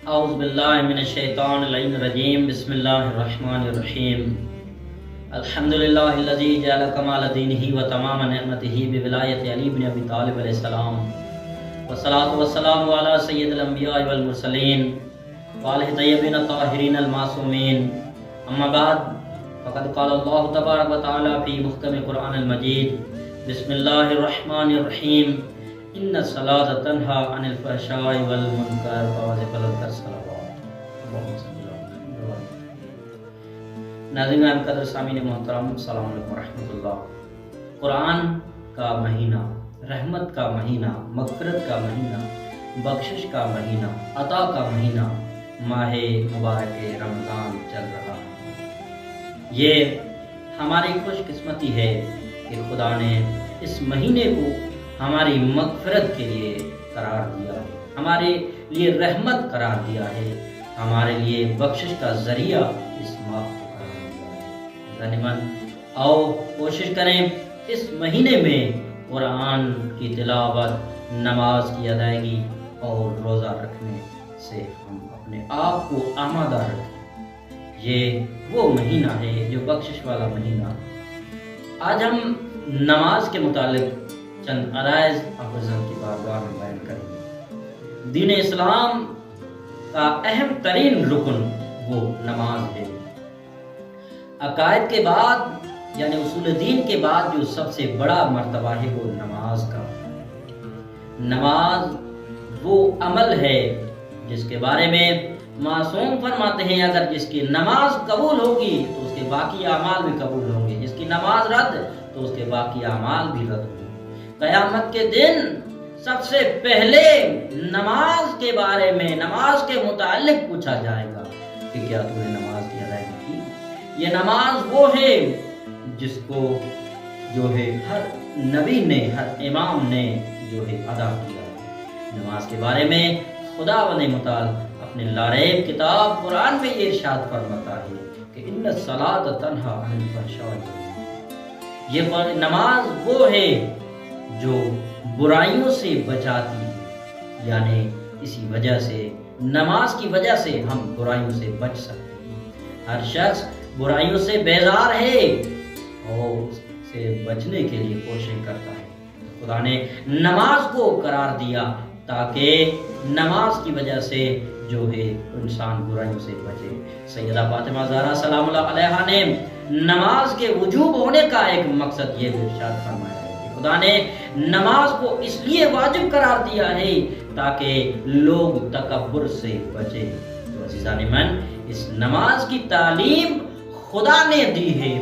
اعوذ باللہ من الشیطان اللعین الرجیم بسم اللہ الرحمن الرحیم الحمدللہ الذی جعل کمال دینہ و تمام نعمتہ بولایت علی بن ابی طالب علیہ السلام والصلاة والسلام علی سید الانبیاء والمرسلین وآلہ طیبین الطاہرین المعصومین اما بعد فقد قال اللہ تبارک و تعالی فی محکم قرآن المجید بسم اللہ الرحمن الرحیم ان الصلاۃ تنہا عن الفحشاء والمنکر وذکر الصلوات. ناظرین قدر سامعین محترم، السلام علیکم ورحمۃ اللہ. قرآن کا مہینہ، رحمت کا مہینہ، مغفرت کا مہینہ، بخشش کا مہینہ، عطا کا مہینہ ماہ مبارک رمضان چل رہا ہے. یہ ہماری خوش قسمتی ہے کہ خدا نے اس مہینے کو ہماری مغفرت کے لیے قرار دیا ہے، ہمارے لیے رحمت قرار دیا ہے، ہمارے لیے بخشش کا ذریعہ اس ماہ کو قرار دیا ہے. غنیمت آؤ کوشش کریں اس مہینے میں قرآن کی تلاوت، نماز کی ادائیگی اور روزہ رکھنے سے ہم اپنے آپ کو آمادہ رکھیں. یہ وہ مہینہ ہے جو بخشش والا مہینہ. آج ہم نماز کے متعلق چند عرائض حضرت کی بارگاہ میں بیان کریں گے. دین اسلام کا اہم ترین رکن وہ نماز ہے. عقائد کے بعد یعنی اصول دین کے بعد جو سب سے بڑا مرتبہ ہے وہ نماز کا. نماز وہ عمل ہے جس کے بارے میں معصوم فرماتے ہیں اگر جس کی نماز قبول ہوگی تو اس کے باقی اعمال بھی قبول ہوں گے، جس کی نماز رد تو اس کے باقی اعمال بھی رد ہوں گے. قیامت کے دن سب سے پہلے نماز کے بارے میں، نماز کے متعلق پوچھا جائے گا کہ کیا تو نے نماز کی ادائیگی کی. یہ نماز وہ ہے جس کو جو ہے ہر نبی نے، ہر امام نے جو ہے ادا کیا. نماز کے بارے میں خدا و متعال اپنے لاریب کتاب قرآن میں یہ ارشاد فرماتا ہے کہ ان الصلاۃ تنہا عن الفحشاء. یہ نماز وہ ہے جو برائیوں سے بچاتی ہے، یعنی اسی وجہ سے، نماز کی وجہ سے ہم برائیوں سے بچ سکتے ہیں. ہر شخص برائیوں سے بیزار ہے اور اس سے بچنے کے لیے کوشش کرتا ہے. خدا نے نماز کو قرار دیا تاکہ نماز کی وجہ سے جو ہے انسان برائیوں سے بچے. سیدہ فاطمہ زہرا سلام اللہ علیہا نے نماز کے وجوب ہونے کا ایک مقصد یہ ارشاد فرمایا ہے کہ خدا نے نماز کو اس لیے واجب قرار دیا ہے تاکہ لوگ تکبر سے بچے. تو عزیزان من، اس نماز کی تعلیم خدا نے دی ہے،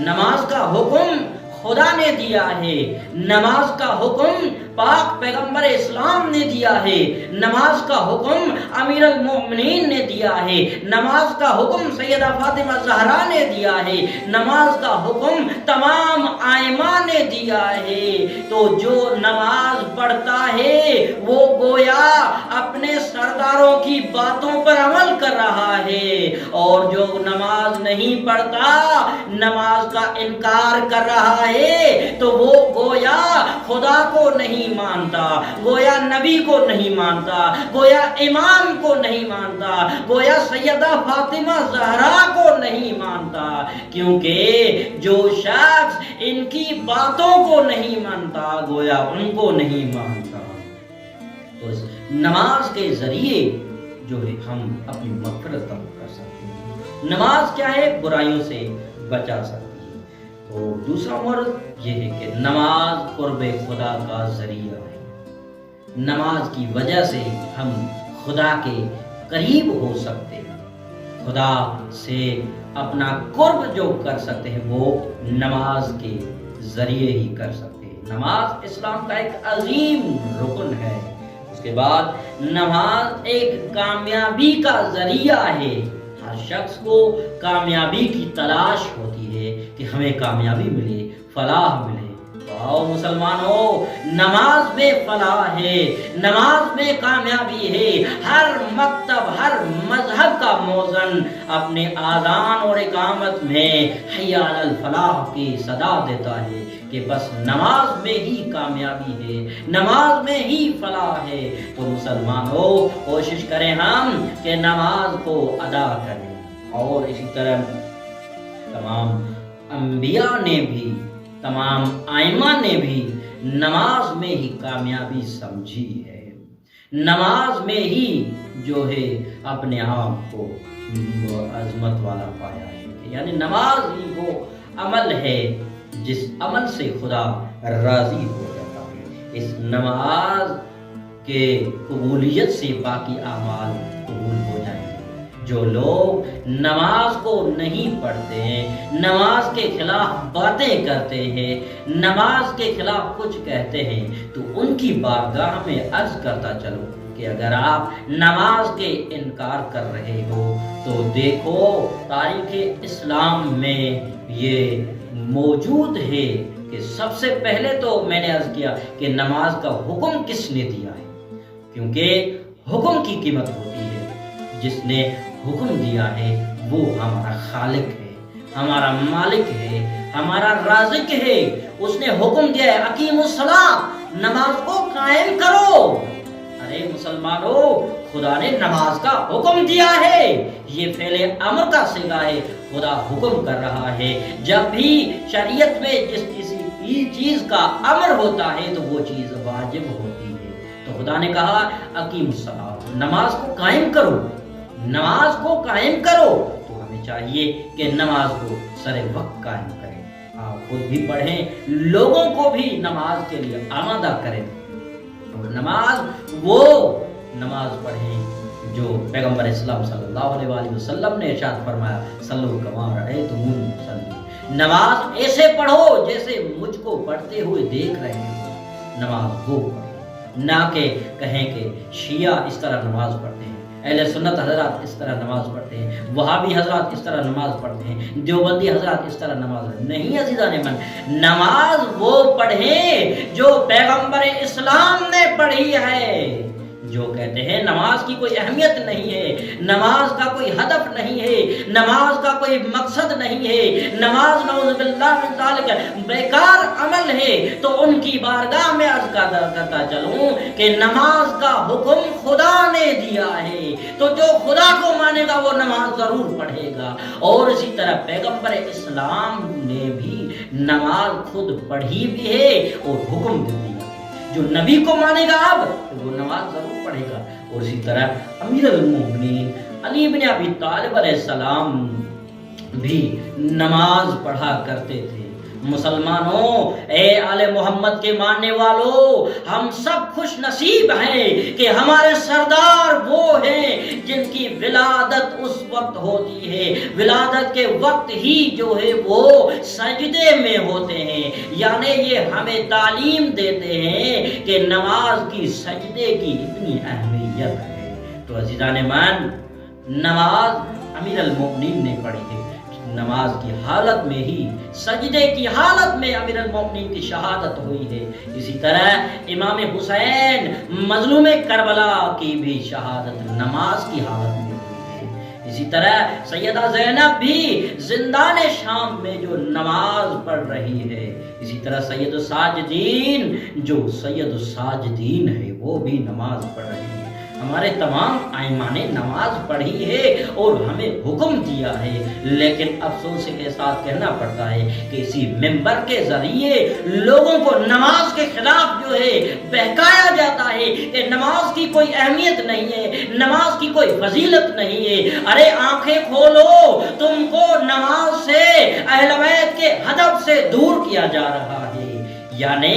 نماز کا حکم خدا نے دیا ہے، نماز کا حکم پاک پیغمبر اسلام نے دیا ہے، نماز کا حکم امیر المومنین نے دیا ہے، نماز کا حکم سیدہ فاطمہ زہرا نے دیا ہے، نماز کا حکم تمام ائمہ نے دیا ہے. تو جو نماز پڑھتا ہے وہ گویا اپنے سرداروں کی باتوں پر عمل کر رہا ہے، اور جو نماز نہیں پڑھتا، نماز کا انکار کر رہا ہے تو وہ گویا خدا کو نہیں مانتا، گویا نبی کو نہیں مانتا، گویا امام کو نہیں مانتا، گویا سیدہ فاطمہ زہرا کو نہیں مانتا. کیونکہ جو شخص ان کی باتوں کو نہیں مانتا گویا ان کو نہیں مانتا. تو نماز کے ذریعے جو ہے ہم اپنی مغفرت طلب کر سکتے ہیں. نماز کیا ہے؟ برائیوں سے بچا سکتے ہیں. تو دوسرا مرد یہ ہے کہ نماز قرب خدا کا ذریعہ ہے. نماز کی وجہ سے ہم خدا کے قریب ہو سکتے ہیں. خدا سے اپنا قرب جو کر سکتے ہیں وہ نماز کے ذریعے ہی کر سکتے ہیں. نماز اسلام کا ایک عظیم رکن ہے. اس کے بعد نماز ایک کامیابی کا ذریعہ ہے. ہر شخص کو کامیابی کی تلاش ہوتی ہے کہ ہمیں کامیابی ملے، فلاح ملے. آؤ مسلمانوں، نماز میں فلاح ہے، نماز میں کامیابی ہے. ہر مکتب، ہر مذہب کا موذن اپنے آذان اور اقامت میں حی علی الفلاح کی صدا دیتا ہے کہ بس نماز میں ہی کامیابی ہے، نماز میں ہی فلاح ہے، تو مسلمانوں کوشش کریں ہم کہ نماز کو ادا کریں۔ اور اسی طرح تمام انبیاء نے بھی، تمام ائمہ نے بھی نماز میں ہی کامیابی سمجھی ہے، نماز میں ہی جو ہے اپنے آپ کو عظمت والا پایا ہے، یعنی نماز ہی وہ عمل ہے جس عمل سے خدا راضی ہو جاتا ہے۔ اس نماز کے قبولیت سے باقی اعمال قبول ہو جائیں گے۔ جو لوگ نماز کو نہیں پڑھتے ہیں، نماز کے خلاف باتیں کرتے ہیں، نماز کے خلاف کچھ کہتے ہیں، تو ان کی بارگاہ میں عرض کرتا چلو کہ اگر آپ نماز کے انکار کر رہے ہو تو دیکھو تاریخ اسلام میں یہ موجود ہے کہ سب سے پہلے تو میں نے عرض کیا کہ نماز کا حکم کس نے دیا ہے، کیونکہ حکم کی قیمت ہوتی ہے۔ جس نے حکم دیا ہے وہ ہمارا خالق ہے، ہمارا مالک ہے، ہمارا رازق ہے۔ اس نے حکم دیا ہے اقیموا الصلاۃ، نماز کو قائم کرو۔ ارے مسلمانوں، خدا نے نماز کا حکم دیا ہے، یہ فعل امر کا صیغہ ہے، خدا حکم کر رہا ہے۔ جب بھی شریعت میں جس کسی چیز کا امر ہوتا ہے تو وہ چیز واجب ہوتی ہے۔ تو خدا نے کہا اقیموا الصلاۃ، نماز کو قائم کرو، نماز کو قائم کرو۔ تو ہمیں چاہیے کہ نماز کو سر وقت قائم کریں، آپ خود بھی پڑھیں، لوگوں کو بھی نماز کے لیے آمادہ کریں، اور نماز وہ نماز پڑھیں جو پیغمبر اسلام صلی اللہ علیہ وآلہ وسلم نے ارشاد فرمایا صلو کما رأیتمونی اصلی، نماز ایسے پڑھو جیسے مجھ کو پڑھتے ہوئے دیکھ رہے ہیں۔ نماز وہ پڑھیں، نہ کہ کہیں کہ شیعہ اس طرح نماز پڑھتے ہیں، اہل سنت حضرات اس طرح نماز پڑھتے ہیں، وہابی حضرات اس طرح نماز پڑھتے ہیں، دیوبندی حضرات اس طرح نماز پڑھتے ہیں۔ نہیں عزیزان من، نماز وہ پڑھیں جو پیغمبر اسلام نے پڑھی ہے۔ جو کہتے ہیں نماز کی کوئی اہمیت نہیں ہے، نماز کا کوئی ہدف نہیں ہے، نماز کا کوئی مقصد نہیں ہے، نماز نعوذ باللہ من ذالک بیکار عمل ہے، تو ان کی بارگاہ میں عرض کرتا چلوں کہ نماز کا حکم خدا نے دیا ہے، تو جو خدا کو مانے گا وہ نماز ضرور پڑھے گا۔ اور اسی طرح پیغمبر اسلام نے بھی نماز خود پڑھی بھی ہے اور حکم بھی دیا۔ جو نبی کو مانے گا اب تو وہ نماز ضرور پڑھے گا۔ اور اسی طرح امیر المومنین علی بن ابی طالب علیہ السلام بھی نماز پڑھا کرتے تھے۔ مسلمانوں، اے آل محمد کے ماننے والوں، ہم سب خوش نصیب ہیں کہ ہمارے سردار وہ ہیں جن کی ولادت اس وقت ہوتی ہے، ولادت کے وقت ہی جو ہے وہ سجدے میں ہوتے ہیں، یعنی یہ ہمیں تعلیم دیتے ہیں کہ نماز کی سجدے کی اتنی اہمیت ہے۔ تو عزیزان من، نماز امیر المومنین نے پڑھی ہے، نماز کی حالت میں ہی، سجدے کی حالت میں امیر المومنین کی شہادت ہوئی ہے۔ اسی طرح امام حسین مظلوم کربلا کی بھی شہادت نماز کی حالت میں ہوئی ہے۔ اسی طرح سیدہ زینب بھی زندان شام میں جو نماز پڑھ رہی ہے۔ اسی طرح سید الساجدین جو سید الساجدین ہے وہ بھی نماز پڑھ رہی ہے۔ ہمارے تمام ائمہ نے نماز پڑھی ہے اور ہمیں حکم دیا ہے، لیکن افسوس کے ساتھ کہنا پڑتا ہے کہ اسی منبر کے ذریعے لوگوں کو نماز کے خلاف جو ہے بہکایا جاتا ہے کہ نماز کی کوئی اہمیت نہیں ہے، نماز کی کوئی فضیلت نہیں ہے۔ ارے آنکھیں کھولو، تم کو نماز سے، اہل بیت کے ہدف سے دور کیا جا رہا ہے، یعنی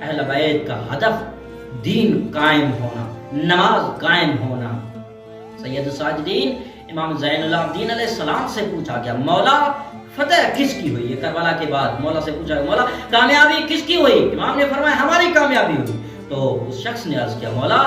اہل بیت کا ہدف دین قائم ہونا، نماز قائم ہونا۔ سید الساجدین امام زین العابدین علیہ السلام سے پوچھا گیا مولا فتح کس کی ہوئی ہے؟ کربلا کے بعد مولا سے پوچھا مولا کامیابی کس کی ہوئی؟ امام نے فرمایا ہماری کامیابی ہوئی۔ تو اس شخص نے عرض کیا مولا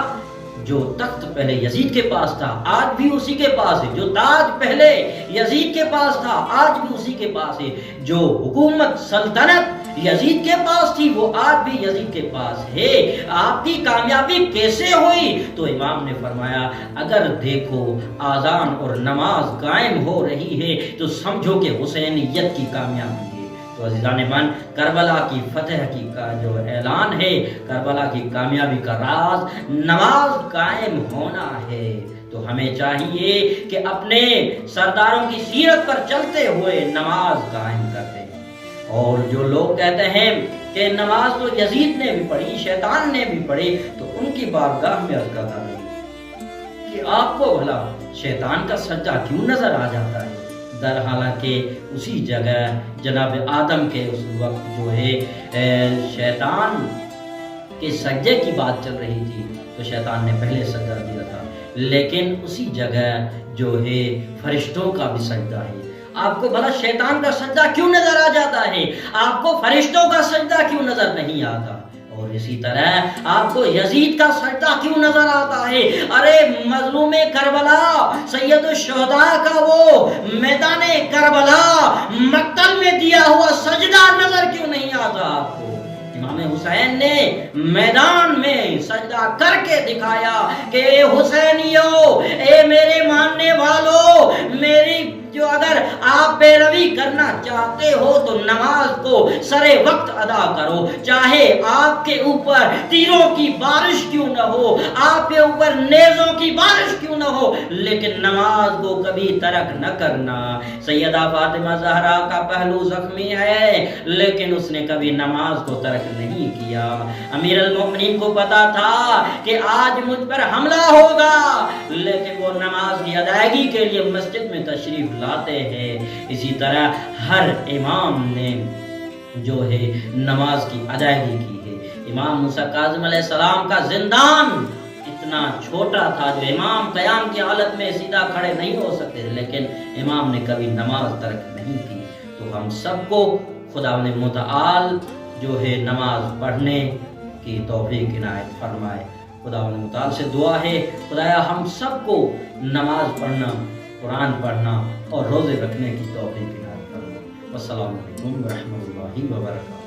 جو تخت پہلے یزید کے پاس تھا آج بھی اسی کے پاس ہے، جو تاج پہلے یزید کے پاس تھا آج بھی اسی کے پاس ہے، جو حکومت سلطنت یزید کے پاس تھی وہ آج بھی یزید کے پاس ہے، آپ کی کامیابی کیسے ہوئی؟ تو امام نے فرمایا اگر دیکھو آذان اور نماز قائم ہو رہی ہے تو سمجھو کہ حسینیت کی کامیابی ہے۔ تو تو عزیزان من، کربلا کی فتح کی کا جو اعلان ہے، کربلا کی کامیابی کا راز نماز قائم ہونا ہے۔ تو ہمیں چاہیے کہ اپنے سرداروں کی سیرت پر چلتے ہوئے نماز قائم کر دیں۔ اور جو لوگ کہتے ہیں کہ نماز تو یزید نے بھی پڑھی، شیطان نے بھی پڑھی، تو ان کی بارگاہ میں عرض کرتا ہے کہ آپ کو بھلا شیطان کا سجدہ کیوں نظر آ جاتا ہے؟ در حالانکہ اسی جگہ جناب آدم کے اس وقت جو ہے شیطان کے سجدے کی بات چل رہی تھی، تو شیطان نے پہلے سجدہ دیا تھا، لیکن اسی جگہ جو ہے فرشتوں کا بھی سجدہ ہے۔ آپ کو بھلا شیطان کا سجدہ کیوں نظر آ جاتا ہے؟ آپ کو فرشتوں کا سجدہ کیوں نظر نہیں آتا؟ اور اسی طرح آپ کو یزید کا سجدہ کیوں نظر آتا ہے؟ ارے مظلوم کربلا، سید الشہداء کا وہ میدان کربلا مقتل میں دیا ہوا سجدہ نظر کیوں نہیں آتا آپ کو؟ امام حسین نے میدان میں سجدہ کر کے دکھایا کہ اے حسینیو، اے میرے ماننے والو، میری جو اگر آپ پیروی کرنا چاہتے ہو تو نماز کو سرے وقت ادا کرو، چاہے آپ کے اوپر تیروں کی بارش کیوں نہ ہو، آپ کے اوپر نیزوں کی بارش کیوں نہ ہو، لیکن نماز کو کبھی ترک نہ کرنا۔ سیدہ فاطمہ زہرا کا پہلو زخمی ہے، لیکن اس نے کبھی نماز کو ترک نہیں کیا۔ امیر المومنین کو پتا تھا کہ آج مجھ پر حملہ ہوگا، لیکن وہ نماز کی ادائیگی کے لیے مسجد میں تشریف لاتے ہیں۔ اسی طرح ہر امام نے جو ہے نماز کی ادائیگی کی ہے۔ امام موسیٰ کاظم علیہ السلام کا زندان اتنا چھوٹا تھا، جو امام قیام کی حالت میں سیدھا کھڑے نہیں ہو سکتے، لیکن امام نے کبھی نماز ترک نہیں کی۔ تو ہم سب کو خداوند متعال جو ہے نماز پڑھنے کی توفیق عنایت فرمائے۔ خداوند متعال سے دعا ہے خدایا ہم سب کو نماز پڑھنا، قرآن پڑھنا اور روزے رکھنے کی توفیق عنایت فرما۔ والسلام علیکم ورحمۃ اللہ وبرکاتہ۔